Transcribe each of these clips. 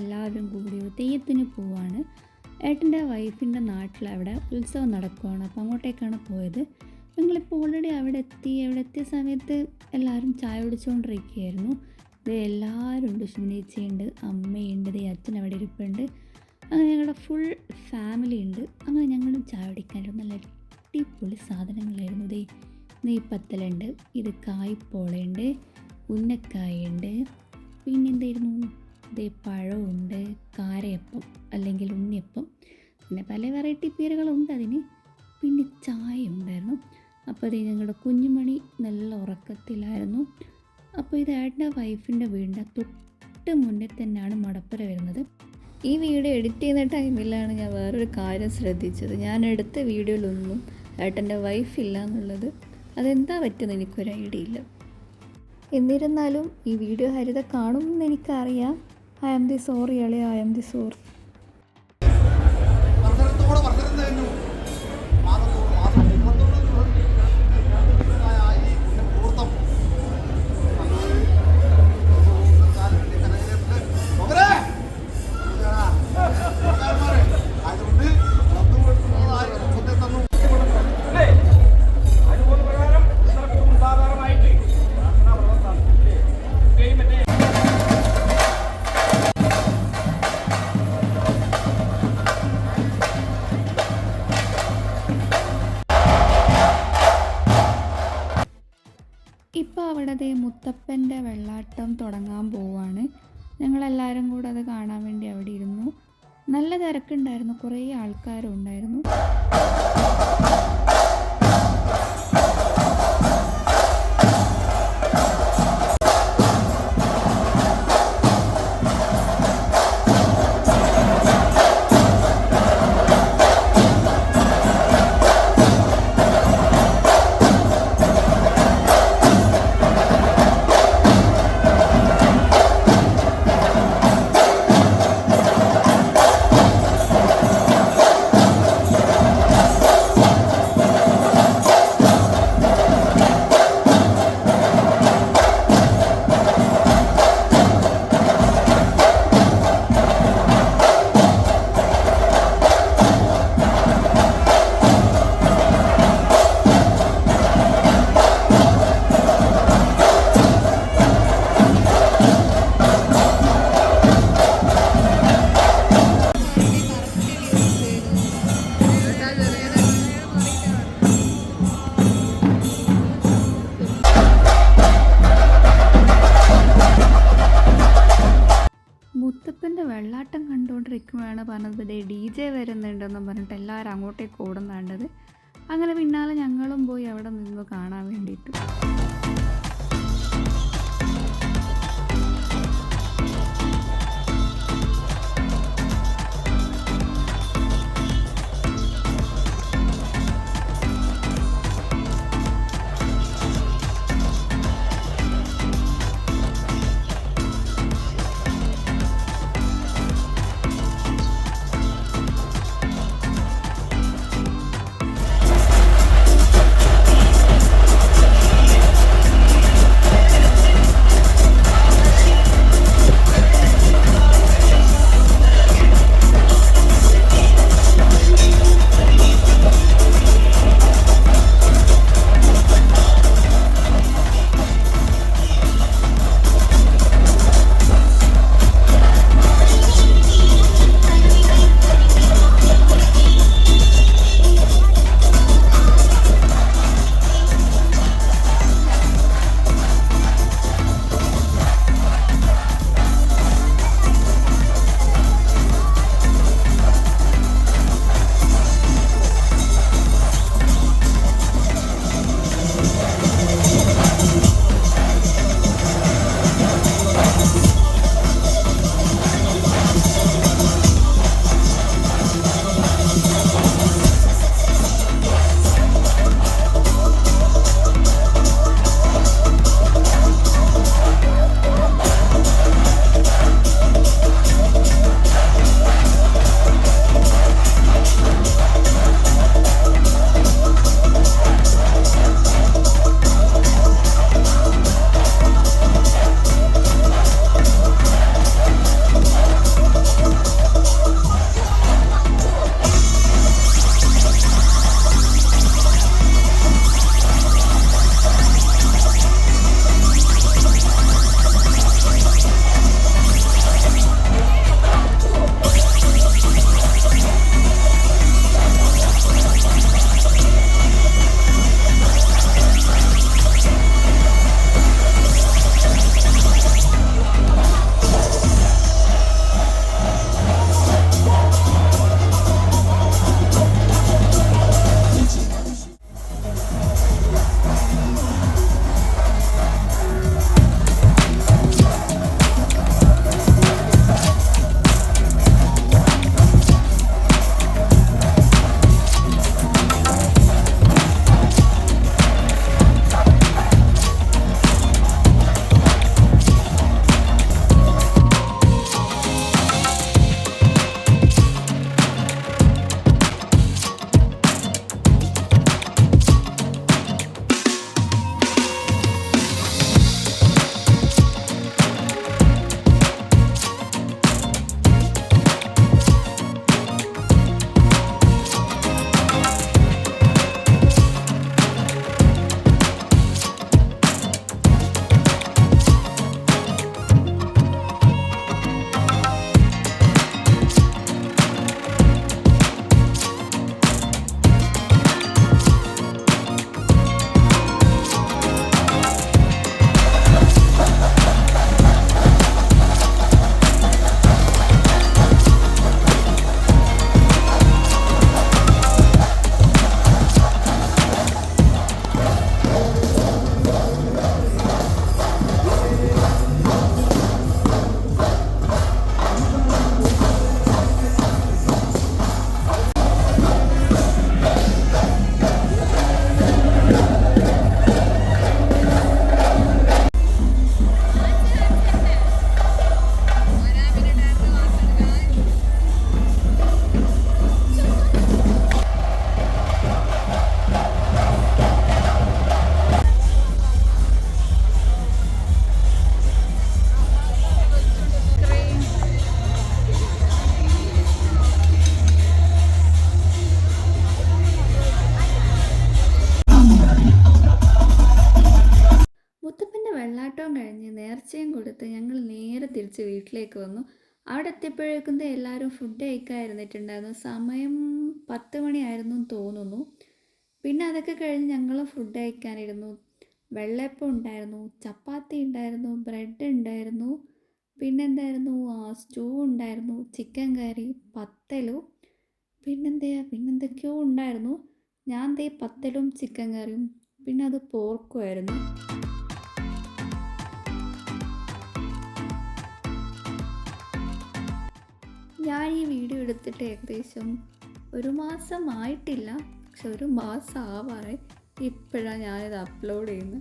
ഞങ്ങളെല്ലാവരും കൂടി തെയ്യത്തിന് പോവാണ്. ഏട്ടൻ്റെ വൈഫിൻ്റെ നാട്ടിൽ അവിടെ ഉത്സവം നടക്കുകയാണ്. അപ്പോൾ അങ്ങോട്ടേക്കാണ് പോയത്. ഞങ്ങളിപ്പോൾ ഓൾറെഡി അവിടെ എത്തിയ സമയത്ത് എല്ലാവരും ചായ കുടിച്ചുകൊണ്ടിരിക്കുകയായിരുന്നു. ഇത് എല്ലാവരും ഉണ്ട്. ശുഭിനേച്ചിയുണ്ട്, അമ്മയുണ്ട്, അച്ഛൻ അവിടെ ഇരിപ്പുണ്ട്. അങ്ങനെ ഞങ്ങളുടെ ഫുൾ ഫാമിലി ഉണ്ട്. അങ്ങനെ ഞങ്ങളും ചായ കുടിക്കാനായിരുന്നു. നല്ല അടിപൊളി സാധനങ്ങളായിരുന്നു. നെയ്പത്തലുണ്ട്, ഇത് കായ്പോളയുണ്ട്, ഉന്നക്കായുണ്ട്, പിന്നെന്തായിരുന്നു പഴമുണ്ട്, കാരയപ്പം അല്ലെങ്കിൽ ഉണ്ണിയപ്പം, പിന്നെ പല വെറൈറ്റി പേരുകളുണ്ട് അതിന്. പിന്നെ ചായ ഉണ്ടായിരുന്നു. അപ്പോൾ ഇത് ഞങ്ങളുടെ കുഞ്ഞുമണി നല്ല ഉറക്കത്തിലായിരുന്നു. അപ്പോൾ ഇത് ഏട്ടൻ്റെ വൈഫിൻ്റെ വീടിൻ്റെ തൊട്ട് മുന്നേ തന്നെയാണ് മടപ്പുര വരുന്നത്. ഈ വീഡിയോ എഡിറ്റ് ചെയ്യുന്ന ടൈമിലാണ് ഞാൻ വേറൊരു കാര്യം ശ്രദ്ധിച്ചത്. ഞാൻ എടുത്ത വീഡിയോയിലൊന്നും ഏട്ടൻ്റെ വൈഫില്ല എന്നുള്ളത്. അതെന്താ പറ്റുന്നത് എനിക്കൊരു ഐഡിയ ഇല്ല. എന്നിരുന്നാലും ഈ വീഡിയോ ഹരിത കാണുമെന്ന് എനിക്കറിയാം. ഐ ആം ദി സോറി അളിയ, ഐ ആം ദി സോറി. ഇപ്പോൾ അവിടെ മുത്തപ്പൻ്റെ വെള്ളാട്ടം തുടങ്ങാൻ പോവാണ്. ഞങ്ങളെല്ലാവരും കൂടെ അത് കാണാൻ വേണ്ടി അവിടെ ഇരുന്നു. നല്ല തിരക്കുണ്ടായിരുന്നു, കുറേ ആൾക്കാരും ഉണ്ടായിരുന്നു. മുത്തപ്പൻ്റെ വെള്ളാട്ടം കണ്ടുകൊണ്ടിരിക്കുമ്പോഴാണ് പറഞ്ഞത് DJ വരുന്നുണ്ടെന്നും പറഞ്ഞിട്ട് എല്ലാവരും അങ്ങോട്ടേക്ക് ഓടുന്നുണ്ടത്. അങ്ങനെ പിന്നാലെ ഞങ്ങളും പോയി അവിടെ നിന്ന് കാണാൻ വേണ്ടിയിട്ട്. നെയ്യാട്ടവും കഴിഞ്ഞ് നേർച്ചയും കൊടുത്ത് ഞങ്ങൾ നേരെ തിരിച്ച് വീട്ടിലേക്ക് വന്നു. അവിടെ എത്തിയപ്പോഴേക്കും ദേ എല്ലാവരും ഫുഡ് കഴിക്കാൻ ഇരുന്നിട്ടുണ്ടായിരുന്നു. സമയം 10 മണിയായിരുന്നു എന്ന് തോന്നുന്നു. പിന്നെ അതൊക്കെ കഴിഞ്ഞ് ഞങ്ങൾ ഫുഡ് കഴിക്കാനിരുന്നു. വെള്ളയപ്പം ഉണ്ടായിരുന്നു, ചപ്പാത്തി ഉണ്ടായിരുന്നു, ബ്രെഡ് ഉണ്ടായിരുന്നു, പിന്നെന്തായിരുന്നു, സ്റ്റൂ ഉണ്ടായിരുന്നു, ചിക്കൻ കറി, പത്തലും, പിന്നെന്തൊക്കെയോ ഉണ്ടായിരുന്നു. ഞാൻ ദേ പത്തലും ചിക്കൻ കറിയും പിന്നെ അത് പോർക്കുമായിരുന്നു. ഞാൻ ഈ വീഡിയോ എടുത്തിട്ട് ഏകദേശം 1 മാസം ആയിട്ടില്ല, പക്ഷെ 1 മാസം ആവാറായി. ഇപ്പോഴാണ് ഞാനിത് അപ്ലോഡ് ചെയ്യുന്നത്.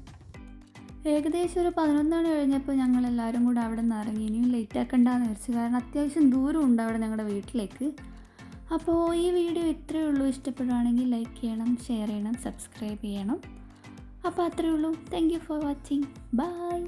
ഏകദേശം ഒരു 11 മണി കഴിഞ്ഞപ്പോൾ ഞങ്ങളെല്ലാവരും കൂടെ അവിടെ നിന്ന് ഇറങ്ങി. ഇനിയും ലേറ്റ് ആക്കണ്ടെന്ന് വിചാരിച്ചു, കാരണം അത്യാവശ്യം ദൂരമുണ്ട് അവിടെ ഞങ്ങളുടെ വീട്ടിലേക്ക്. അപ്പോൾ ഈ വീഡിയോ ഇത്രയേ ഉള്ളൂ. ഇഷ്ടപ്പെടുകയാണെങ്കിൽ ലൈക്ക് ചെയ്യണം, ഷെയർ ചെയ്യണം, സബ്സ്ക്രൈബ് ചെയ്യണം. അപ്പോൾ അത്രയേ ഉള്ളൂ. Thank you for watching. By.